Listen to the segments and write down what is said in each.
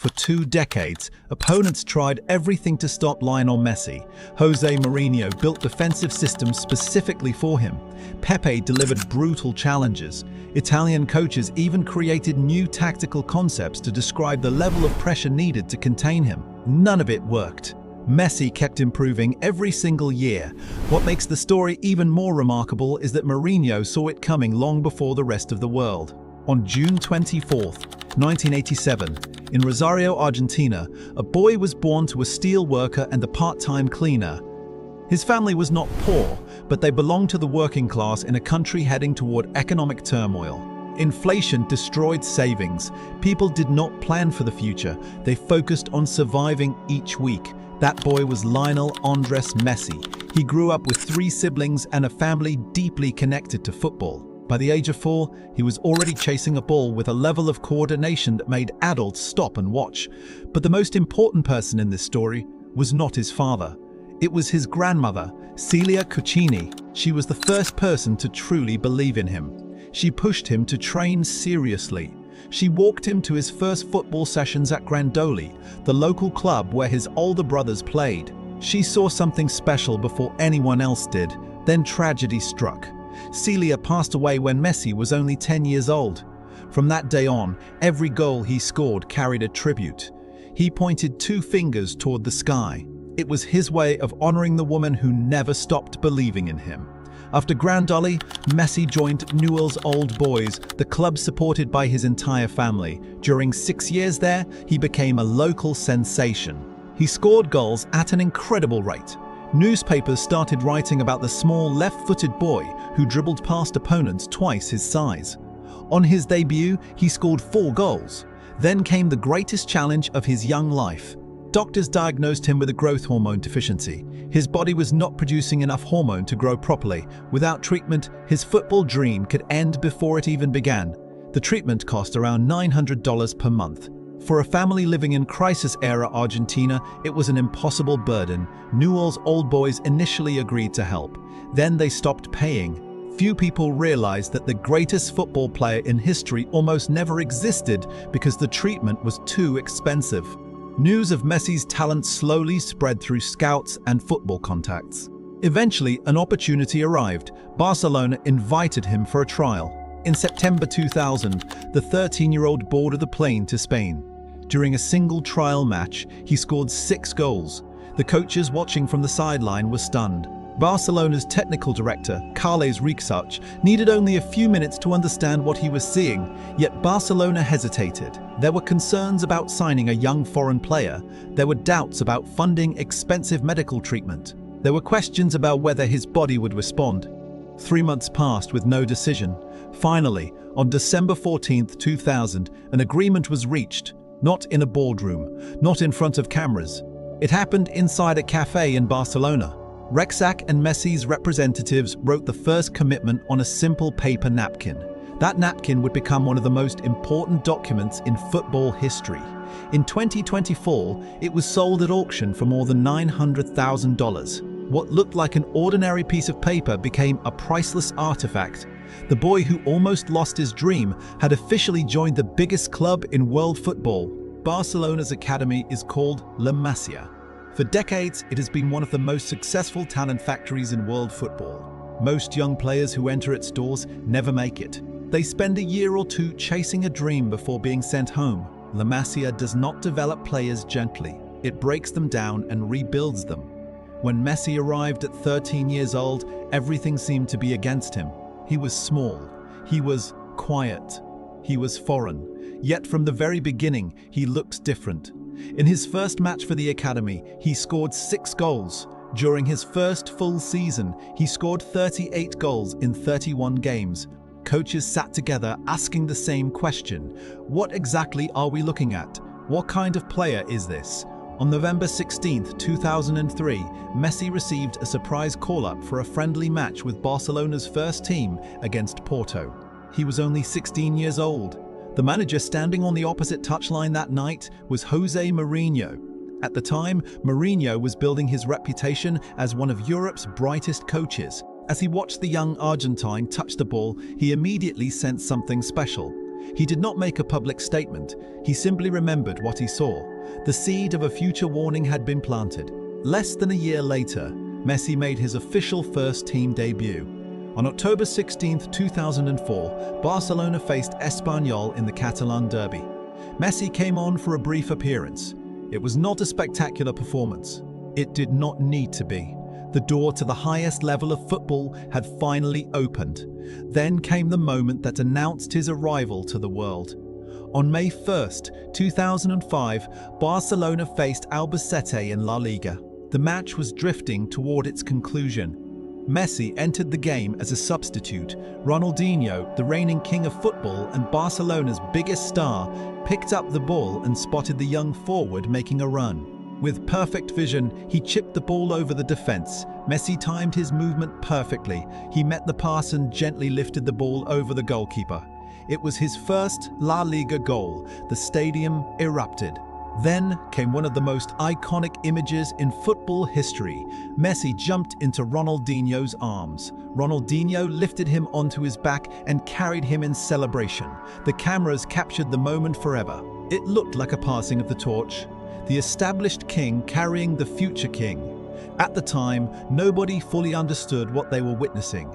For 2 decades, opponents tried everything to stop Lionel Messi. JoseMourinho built defensive systems specifically for him. Pepe delivered brutal challenges. Italian coaches even created new tactical concepts to describe the level of pressure needed to contain him. None of it worked. Messi kept improving every single year. What makes the story even more remarkable is that Mourinho saw it coming long before the rest of the world. On June 24, 1987, in Rosario, Argentina, a boy was born to a steel worker and a part-time cleaner. His family was not poor, but they belonged to the working class in a country heading toward economic turmoil. Inflation destroyed savings. People did not plan for the future. They focused on surviving each week. That boy was Lionel Andres Messi. He grew up with 3 siblings and a family deeply connected to football. By the age of 4, he was already chasing a ball with a level of coordination that made adults stop and watch. But the most important person in this story was not his father. It was his grandmother, Celia Cucini. She was the first person to truly believe in him. She pushed him to train seriously. She walked him to his first football sessions at Grandoli, the local club where his older brothers played. She saw something special before anyone else did. Then tragedy struck. Celia passed away when Messi was only 10 years old. From that day on, every goal he scored carried a tribute. He pointed 2 fingers toward the sky. It was his way of honoring the woman who never stopped believing in him. After Grandoli, Messi joined Newell's Old Boys, the club supported by his entire family. During 6 years there, he became a local sensation. He scored goals at an incredible rate. Newspapers started writing about the small left-footed boy who dribbled past opponents twice his size. On his debut, he scored 4 goals. Then came the greatest challenge of his young life. Doctors diagnosed him with a growth hormone deficiency. His body was not producing enough hormone to grow properly. Without treatment, his football dream could end before it even began. The treatment cost around $900 per month. For a family living in crisis-era Argentina, it was an impossible burden. Newell's Old Boys initially agreed to help. Then they stopped paying. Few people realized that the greatest football player in history almost never existed because the treatment was too expensive. News of Messi's talent slowly spread through scouts and football contacts. Eventually, an opportunity arrived. Barcelona invited him for a trial. In September 2000, the 13-year-old boarded the plane to Spain. During a single trial match, he scored 6 goals. The coaches watching from the sideline were stunned. Barcelona's technical director, Carles Rexach, needed only a few minutes to understand what he was seeing, yet Barcelona hesitated. There were concerns about signing a young foreign player. There were doubts about funding expensive medical treatment. There were questions about whether his body would respond. 3 months passed with no decision. Finally, on December 14, 2000, an agreement was reached. Not in a boardroom, not in front of cameras. It happened inside a cafe in Barcelona. Rexach and Messi's representatives wrote the first commitment on a simple paper napkin. That napkin would become one of the most important documents in football history. In 2024, it was sold at auction for more than $900,000. What looked like an ordinary piece of paper became a priceless artifact. The boy who almost lost his dream had officially joined the biggest club in world football. Barcelona's academy is called La Masia. For decades, it has been one of the most successful talent factories in world football. Most young players who enter its doors never make it. They spend a year or 2 chasing a dream before being sent home. La Masia does not develop players gently. It breaks them down and rebuilds them. When Messi arrived at 13 years old, everything seemed to be against him. He was small. He was quiet. He was foreign. Yet from the very beginning, he looked different. In his first match for the academy, he scored 6 goals. During his first full season, he scored 38 goals in 31 games. Coaches sat together asking the same question. What exactly are we looking at? What kind of player is this? On November 16, 2003, Messi received a surprise call-up for a friendly match with Barcelona's first team against Porto. He was only 16 years old. The manager standing on the opposite touchline that night was JoseMourinho. At the time, Mourinho was building his reputation as one of Europe's brightest coaches. As he watched the young Argentine touch the ball, he immediately sensed something special. He did not make a public statement, he simply remembered what he saw. The seed of a future warning had been planted. Less than a year later, Messi made his official first-team debut. On October 16, 2004, Barcelona faced Espanyol in the Catalan derby. Messi came on for a brief appearance. It was not a spectacular performance. It did not need to be. The door to the highest level of football had finally opened. Then came the moment that announced his arrival to the world. On May 1st, 2005, Barcelona faced Albacete in La Liga. The match was drifting toward its conclusion. Messi entered the game as a substitute. Ronaldinho, the reigning king of football and Barcelona's biggest star, picked up the ball and spotted the young forward making a run. With perfect vision, he chipped the ball over the defense. Messi timed his movement perfectly. He met the pass and gently lifted the ball over the goalkeeper. It was his first La Liga goal. The stadium erupted. Then came one of the most iconic images in football history. Messi jumped into Ronaldinho's arms. Ronaldinho lifted him onto his back and carried him in celebration. The cameras captured the moment forever. It looked like a passing of the torch. The established king carrying the future king. At the time, nobody fully understood what they were witnessing.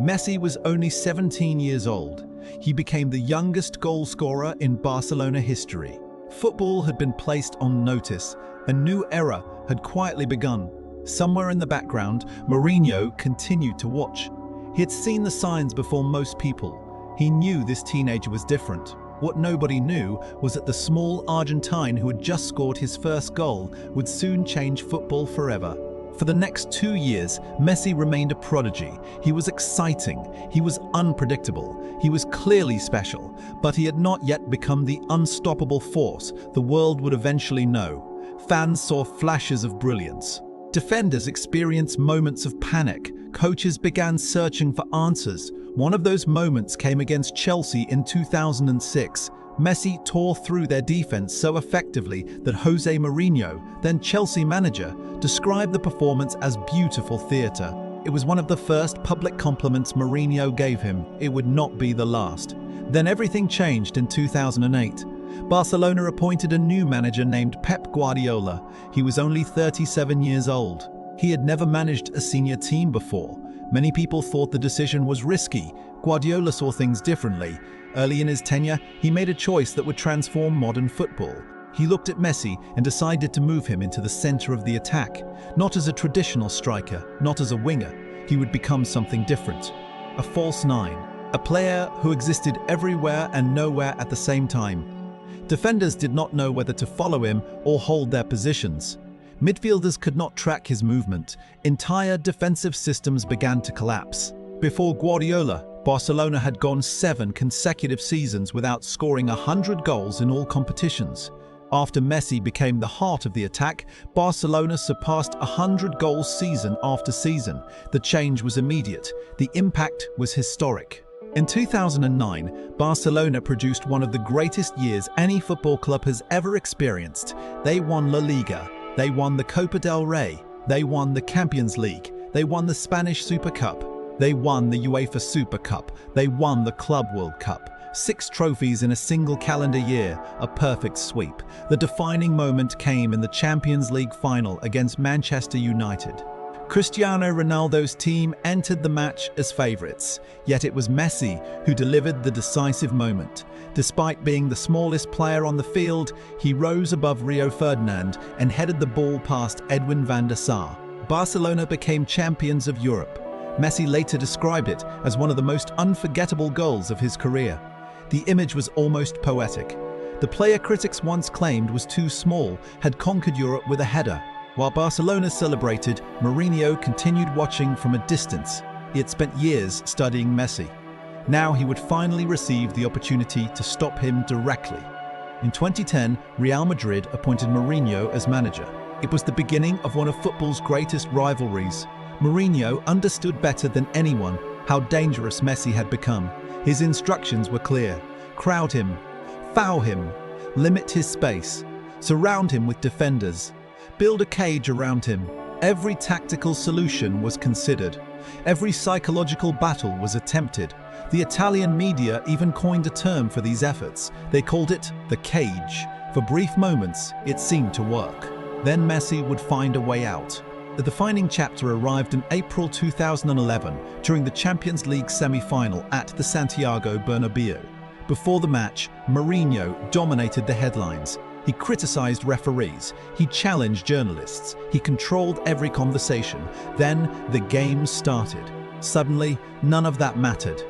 Messi was only 17 years old. He became the youngest goal scorer in Barcelona history. Football had been placed on notice. A new era had quietly begun. Somewhere in the background, Mourinho continued to watch. He had seen the signs before most people. He knew this teenager was different. What nobody knew was that the small Argentine who had just scored his first goal would soon change football forever. For the next 2 years, Messi remained a prodigy. He was exciting, he was unpredictable, he was clearly special, but he had not yet become the unstoppable force the world would eventually know. Fans saw flashes of brilliance. Defenders experienced moments of panic. Coaches began searching for answers. One of those moments came against Chelsea in 2006. Messi tore through their defense so effectively that JoseMourinho, then Chelsea manager, described the performance as beautiful theatre. It was one of the first public compliments Mourinho gave him. It would not be the last. Then everything changed in 2008. Barcelona appointed a new manager named Pep Guardiola. He was only 37 years old. He had never managed a senior team before. Many people thought the decision was risky. Guardiola saw things differently. Early in his tenure, he made a choice that would transform modern football. He looked at Messi and decided to move him into the center of the attack. Not as a traditional striker, not as a winger. He would become something different. A false nine. A player who existed everywhere and nowhere at the same time. Defenders did not know whether to follow him or hold their positions. Midfielders could not track his movement. Entire defensive systems began to collapse. Before Guardiola, Barcelona had gone 7 consecutive seasons without scoring 100 goals in all competitions. After Messi became the heart of the attack, Barcelona surpassed 100 goals season after season. The change was immediate. The impact was historic. In 2009, Barcelona produced one of the greatest years any football club has ever experienced. They won La Liga. They won the Copa del Rey. They won the Champions League. They won the Spanish Super Cup. They won the UEFA Super Cup. They won the Club World Cup. 6 trophies in a single calendar year, a perfect sweep. The defining moment came in the Champions League final against Manchester United. Cristiano Ronaldo's team entered the match as favourites, yet it was Messi who delivered the decisive moment. Despite being the smallest player on the field, he rose above Rio Ferdinand and headed the ball past Edwin van der Sar. Barcelona became champions of Europe. Messi later described it as one of the most unforgettable goals of his career. The image was almost poetic. The player critics once claimed was too small had conquered Europe with a header. While Barcelona celebrated, Mourinho continued watching from a distance. He had spent years studying Messi. Now he would finally receive the opportunity to stop him directly. In 2010, Real Madrid appointed Mourinho as manager. It was the beginning of one of football's greatest rivalries. Mourinho understood better than anyone how dangerous Messi had become. His instructions were clear. Crowd him, foul him, limit his space, surround him with defenders, build a cage around him. Every tactical solution was considered. Every psychological battle was attempted. The Italian media even coined a term for these efforts. They called it the cage. For brief moments, it seemed to work. Then Messi would find a way out. The defining chapter arrived in April 2011 during the Champions League semi-final at the Santiago Bernabeu. Before the match, Mourinho dominated the headlines. He criticized referees, he challenged journalists, he controlled every conversation. Then the game started. Suddenly, none of that mattered.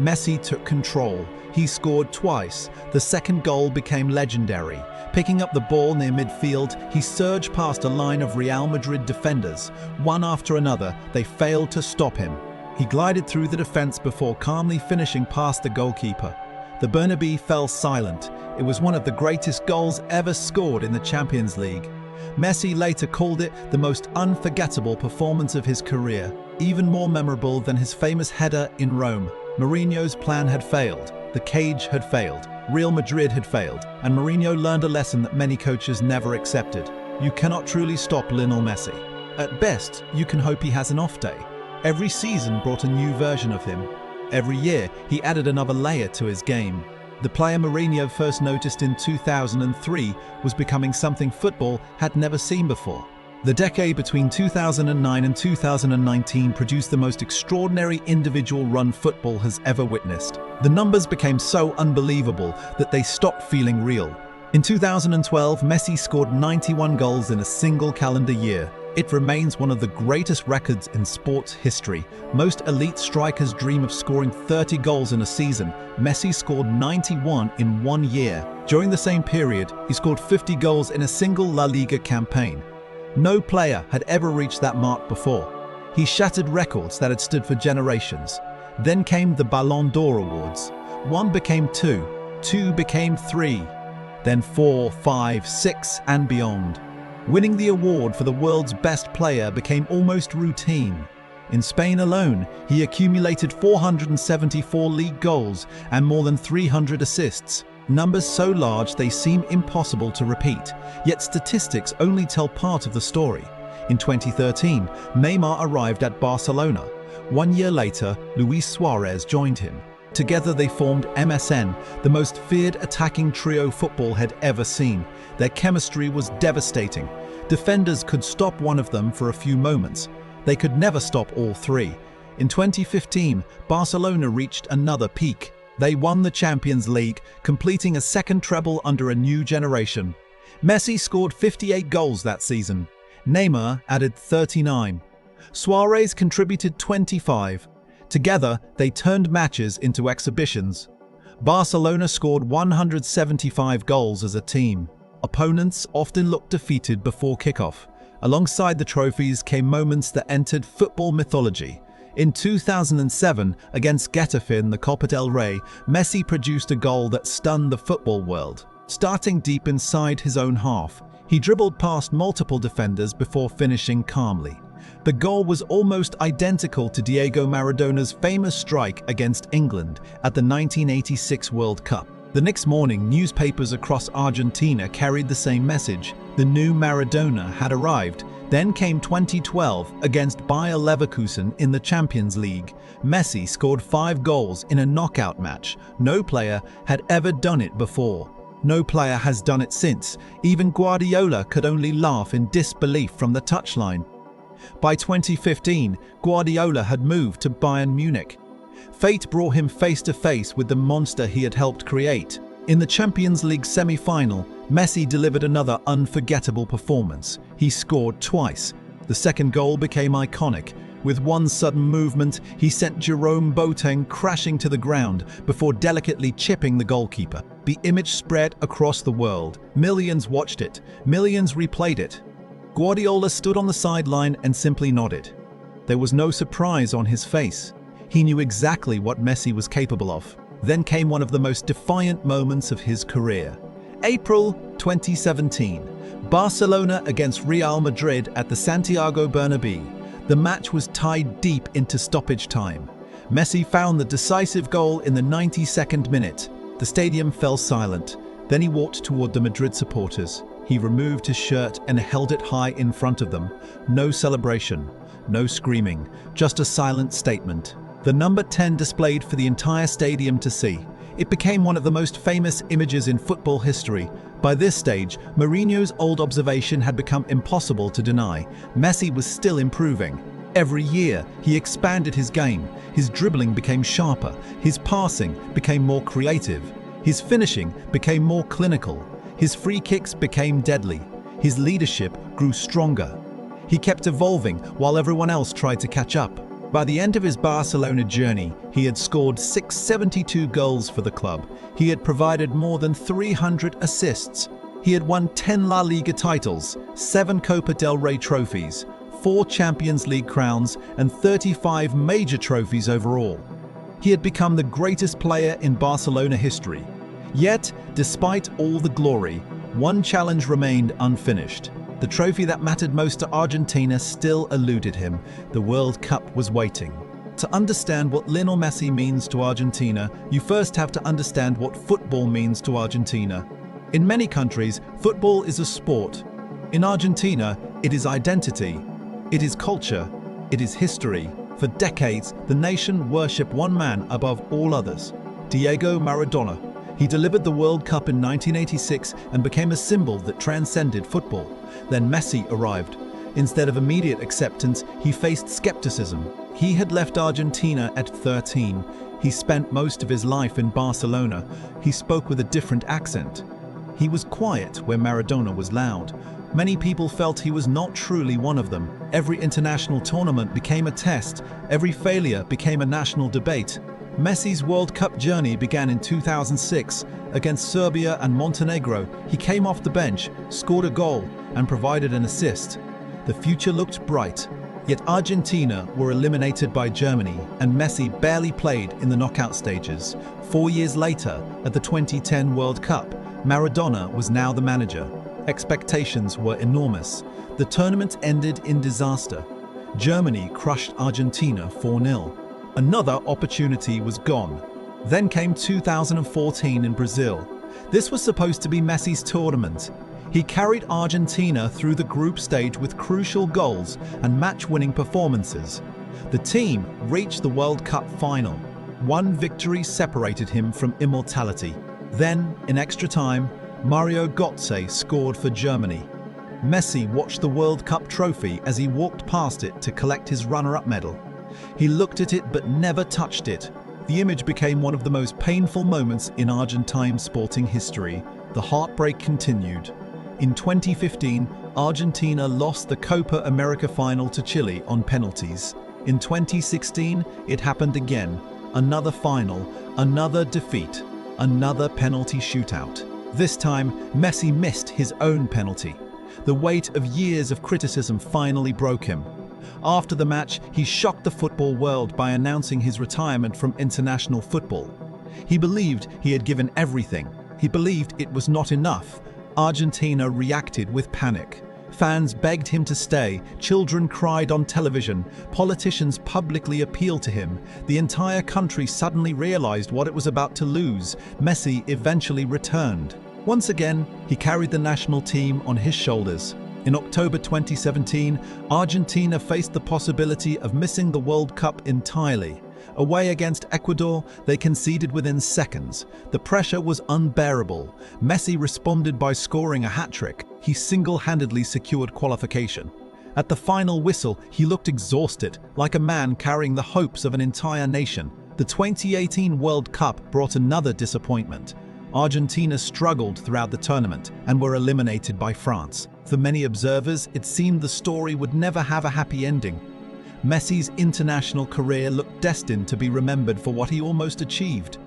Messi took control. He scored twice. The second goal became legendary. Picking up the ball near midfield, he surged past a line of Real Madrid defenders. One after another, they failed to stop him. He glided through the defense before calmly finishing past the goalkeeper. The Bernabeu fell silent. It was one of the greatest goals ever scored in the Champions League. Messi later called it the most unforgettable performance of his career, even more memorable than his famous header in Rome. Mourinho's plan had failed. The cage had failed. Real Madrid had failed. And Mourinho learned a lesson that many coaches never accepted. You cannot truly stop Lionel Messi. At best, you can hope he has an off day. Every season brought a new version of him. Every year, he added another layer to his game. The player Mourinho first noticed in 2003 was becoming something football had never seen before. The decade between 2009 and 2019 produced the most extraordinary individual run football has ever witnessed. The numbers became so unbelievable that they stopped feeling real. In 2012, Messi scored 91 goals in a single calendar year. It remains one of the greatest records in sports history. Most elite strikers dream of scoring 30 goals in a season. Messi scored 91 in 1 year. During the same period, he scored 50 goals in a single La Liga campaign. No player had ever reached that mark before. He shattered records that had stood for generations. Then came the Ballon d'Or awards. 1 became 2, 2 became 3, then 4, 5, 6 and beyond. Winning the award for the world's best player became almost routine. In Spain alone, he accumulated 474 league goals and more than 300 assists. Numbers so large they seem impossible to repeat, yet statistics only tell part of the story. In 2013, Neymar arrived at Barcelona. 1 year later, Luis Suarez joined him. Together they formed MSN, the most feared attacking trio football had ever seen. Their chemistry was devastating. Defenders could stop one of them for a few moments. They could never stop all three. In 2015, Barcelona reached another peak. They won the Champions League, completing a second treble under a new generation. Messi scored 58 goals that season. Neymar added 39. Suarez contributed 25. Together, they turned matches into exhibitions. Barcelona scored 175 goals as a team. Opponents often looked defeated before kickoff. Alongside the trophies came moments that entered football mythology. In 2007, against Getafe in the Copa del Rey, Messi produced a goal that stunned the football world. Starting deep inside his own half, he dribbled past multiple defenders before finishing calmly. The goal was almost identical to Diego Maradona's famous strike against England at the 1986 World Cup. The next morning, newspapers across Argentina carried the same message. The new Maradona had arrived. Then came 2012 against Bayer Leverkusen in the Champions League. Messi scored 5 goals in a knockout match. No player had ever done it before. No player has done it since. Even Guardiola could only laugh in disbelief from the touchline. By 2015, Guardiola had moved to Bayern Munich. Fate brought him face to face with the monster he had helped create. In the Champions League semi-final, Messi delivered another unforgettable performance. He scored twice. The second goal became iconic. With one sudden movement, he sent Jerome Boateng crashing to the ground before delicately chipping the goalkeeper. The image spread across the world. Millions watched it. Millions replayed it. Guardiola stood on the sideline and simply nodded. There was no surprise on his face. He knew exactly what Messi was capable of. Then came one of the most defiant moments of his career. April 2017, Barcelona against Real Madrid at the Santiago Bernabeu. The match was tied deep into stoppage time. Messi found the decisive goal in the 92nd minute. The stadium fell silent. Then he walked toward the Madrid supporters. He removed his shirt and held it high in front of them. No celebration, no screaming, just a silent statement. the number 10 displayed for the entire stadium to see. It became one of the most famous images in football history. By this stage, Mourinho's old observation had become impossible to deny. Messi was still improving. Every year, he expanded his game. His dribbling became sharper. His passing became more creative. His finishing became more clinical. His free kicks became deadly. His leadership grew stronger. He kept evolving while everyone else tried to catch up. By the end of his Barcelona journey, he had scored 672 goals for the club. He had provided more than 300 assists. He had won 10 La Liga titles, 7 Copa del Rey trophies, 4 Champions League crowns, and 35 major trophies overall. He had become the greatest player in Barcelona history. Yet, despite all the glory, one challenge remained unfinished. The trophy that mattered most to Argentina still eluded him. The World Cup was waiting. To understand what Lionel Messi means to Argentina, you first have to understand what football means to Argentina. In many countries, football is a sport. In Argentina, it is identity. It is culture. It is history. For decades, the nation worshipped one man above all others, Diego Maradona. He delivered the World Cup in 1986 and became a symbol that transcended football. Then Messi arrived. Instead of immediate acceptance, he faced skepticism. He had left Argentina at 13. He spent most of his life in Barcelona. He spoke with a different accent. He was quiet where Maradona was loud. Many people felt he was not truly one of them. Every international tournament became a test. Every failure became a national debate. Messi's World Cup journey began in 2006. Against Serbia and Montenegro, he came off the bench, scored a goal, and provided an assist. The future looked bright. Yet Argentina were eliminated by Germany, and Messi barely played in the knockout stages. 4 years later, at the 2010 World Cup, Maradona was now the manager. Expectations were enormous. The tournament ended in disaster. Germany crushed Argentina 4-0. Another opportunity was gone. Then came 2014 in Brazil. This was supposed to be Messi's tournament. He carried Argentina through the group stage with crucial goals and match-winning performances. The team reached the World Cup final. One victory separated him from immortality. Then, in extra time, Mario Götze scored for Germany. Messi watched the World Cup trophy as he walked past it to collect his runner-up medal. He looked at it but never touched it. The image became one of the most painful moments in Argentine sporting history. The heartbreak continued. In 2015, Argentina lost the Copa America final to Chile on penalties. In 2016, it happened again. Another final, another defeat, another penalty shootout. This time, Messi missed his own penalty. The weight of years of criticism finally broke him. After the match, he shocked the football world by announcing his retirement from international football. He believed he had given everything. He believed it was not enough. Argentina reacted with panic. Fans begged him to stay. Children cried on television. Politicians publicly appealed to him. The entire country suddenly realized what it was about to lose. Messi eventually returned. Once again, he carried the national team on his shoulders. In October 2017, Argentina faced the possibility of missing the World Cup entirely. Away against Ecuador, they conceded within seconds. The pressure was unbearable. Messi responded by scoring a hat-trick. He single-handedly secured qualification. At the final whistle, he looked exhausted, like a man carrying the hopes of an entire nation. The 2018 World Cup brought another disappointment. Argentina struggled throughout the tournament and were eliminated by France. For many observers, it seemed the story would never have a happy ending. Messi's international career looked destined to be remembered for what he almost achieved.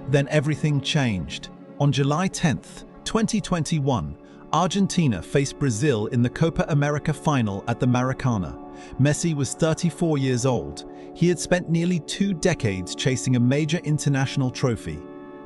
Then everything changed. On July 10, 2021, Argentina faced Brazil in the Copa America final at the Maracanã. Messi was 34 years old. He had spent nearly 2 decades chasing a major international trophy.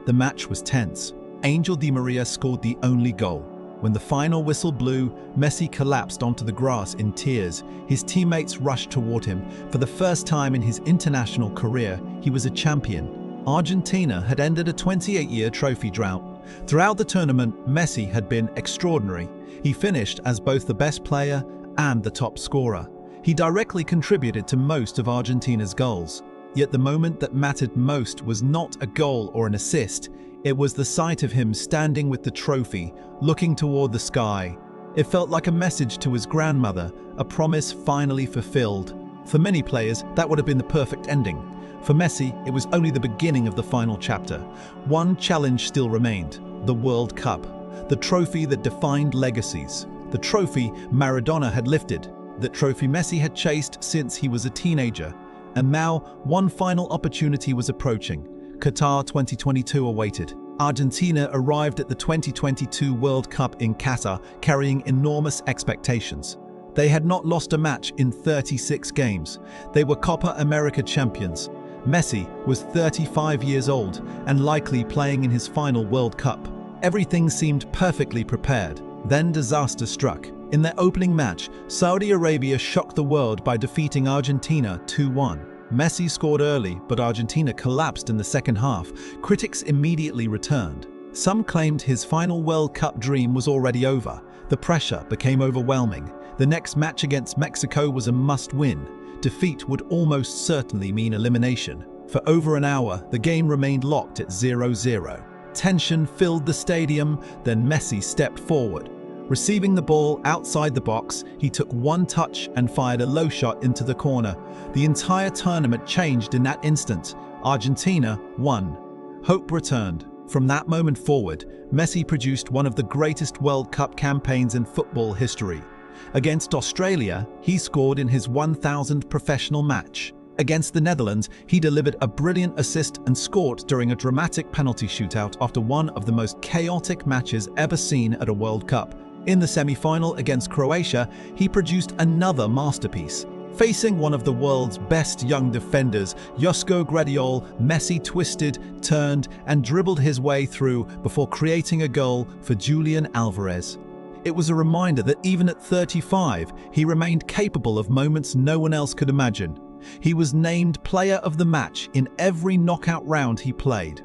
The match was tense. Angel Di Maria scored the only goal. When the final whistle blew, Messi collapsed onto the grass in tears. His teammates rushed toward him. For the first time in his international career, he was a champion. Argentina had ended a 28-year trophy drought. Throughout the tournament, Messi had been extraordinary. He finished as both the best player and the top scorer. He directly contributed to most of Argentina's goals. Yet the moment that mattered most was not a goal or an assist. It was the sight of him standing with the trophy, looking toward the sky. It felt like a message to his grandmother, a promise finally fulfilled. For many players, that would have been the perfect ending. For Messi, it was only the beginning of the final chapter. One challenge still remained: the World Cup, the trophy that defined legacies, the trophy Maradona had lifted, the trophy Messi had chased since he was a teenager. And now, one final opportunity was approaching. Qatar 2022 awaited. Argentina arrived at the 2022 World Cup in Qatar, carrying enormous expectations. They had not lost a match in 36 games. They were Copa America champions. Messi was 35 years old and likely playing in his final World Cup. Everything seemed perfectly prepared. Then disaster struck. In their opening match, Saudi Arabia shocked the world by defeating Argentina 2-1. Messi scored early, but Argentina collapsed in the second half. Critics immediately returned. Some claimed his final World Cup dream was already over. The pressure became overwhelming. The next match against Mexico was a must-win. Defeat would almost certainly mean elimination. For over an hour, the game remained locked at 0-0. Tension filled the stadium, then Messi stepped forward. Receiving the ball outside the box, he took one touch and fired a low shot into the corner. The entire tournament changed in that instant. Argentina won. Hope returned. From that moment forward, Messi produced one of the greatest World Cup campaigns in football history. Against Australia, he scored in his 1,000th professional match. Against the Netherlands, he delivered a brilliant assist and scored during a dramatic penalty shootout after one of the most chaotic matches ever seen at a World Cup. In the semi-final against Croatia, he produced another masterpiece. Facing one of the world's best young defenders, Josko Guardiola, Messi twisted, turned, and dribbled his way through before creating a goal for Julian Alvarez. It was a reminder that even at 35, he remained capable of moments no one else could imagine. He was named player of the match in every knockout round he played.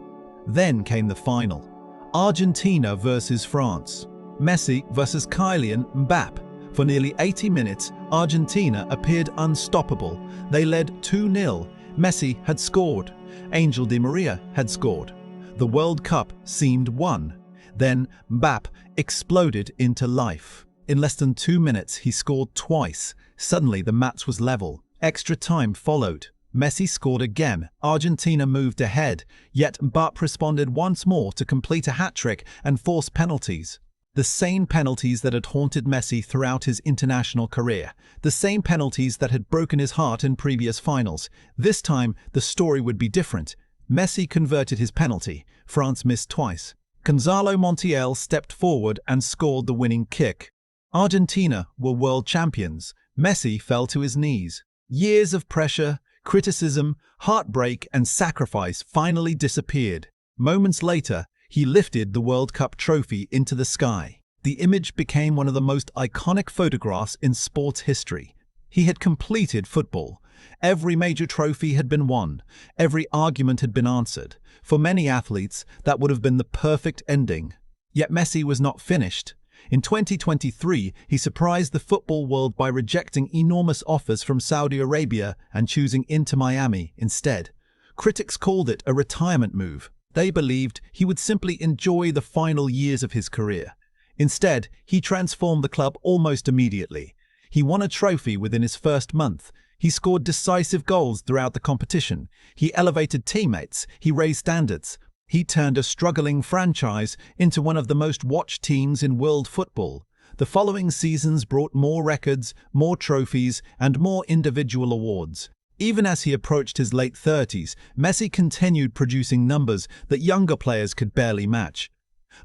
Then came the final. Argentina versus France. Messi versus Kylian Mbappe. For nearly 80 minutes, Argentina appeared unstoppable. They led 2-0. Messi had scored. Angel Di Maria had scored. The World Cup seemed won. Then Mbappe exploded into life. In less than 2 minutes, he scored twice. Suddenly, the match was level. Extra time followed. Messi scored again. Argentina moved ahead. Yet Mbappe responded once more to complete a hat-trick and force penalties. The same penalties that had haunted Messi throughout his international career. The same penalties that had broken his heart in previous finals. This time, the story would be different. Messi converted his penalty. France missed twice. Gonzalo Montiel stepped forward and scored the winning kick. Argentina were world champions. Messi fell to his knees. Years of pressure, criticism, heartbreak, and sacrifice finally disappeared. Moments later, he lifted the World Cup trophy into the sky. The image became one of the most iconic photographs in sports history. He had completed football. Every major trophy had been won. Every argument had been answered. For many athletes, that would have been the perfect ending. Yet Messi was not finished. In 2023, he surprised the football world by rejecting enormous offers from Saudi Arabia and choosing Inter Miami instead. Critics called it a retirement move. They believed he would simply enjoy the final years of his career. Instead, he transformed the club almost immediately. He won a trophy within his first month. He scored decisive goals throughout the competition. He elevated teammates. He raised standards. He turned a struggling franchise into one of the most watched teams in world football. The following seasons brought more records, more trophies, and more individual awards. Even as he approached his late 30s, Messi continued producing numbers that younger players could barely match.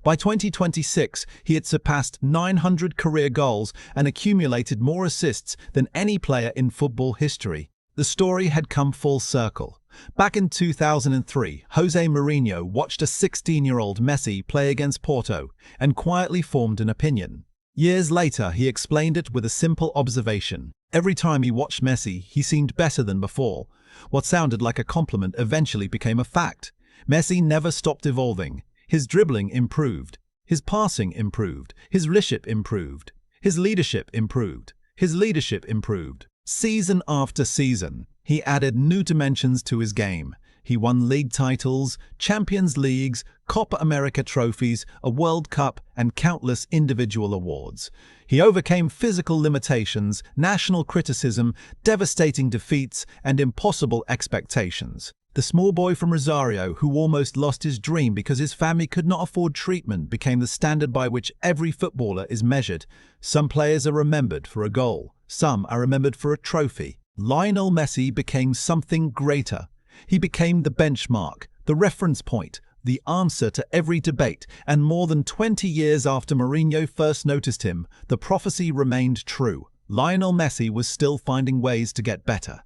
By 2026, he had surpassed 900 career goals and accumulated more assists than any player in football history. The story had come full circle. Back in 2003, JoseMourinho watched a 16-year-old Messi play against Porto and quietly formed an opinion. Years later, he explained it with a simple observation. Every time he watched Messi, he seemed better than before. What sounded like a compliment eventually became a fact. Messi never stopped evolving. His dribbling improved. His passing improved. His leadership improved. His leadership improved. His leadership improved. Season after season, He added new dimensions to his game. He won league titles, Champions Leagues, Copa America trophies, a World Cup, and countless individual awards. He overcame physical limitations, national criticism, devastating defeats, and impossible expectations. The small boy from Rosario, who almost lost his dream because his family could not afford treatment, became the standard by which every footballer is measured. Some players are remembered for a goal. Some are remembered for a trophy. Lionel Messi became something greater. He became the benchmark, the reference point, the answer to every debate, and more than 20 years after Mourinho first noticed him, the prophecy remained true. Lionel Messi was still finding ways to get better.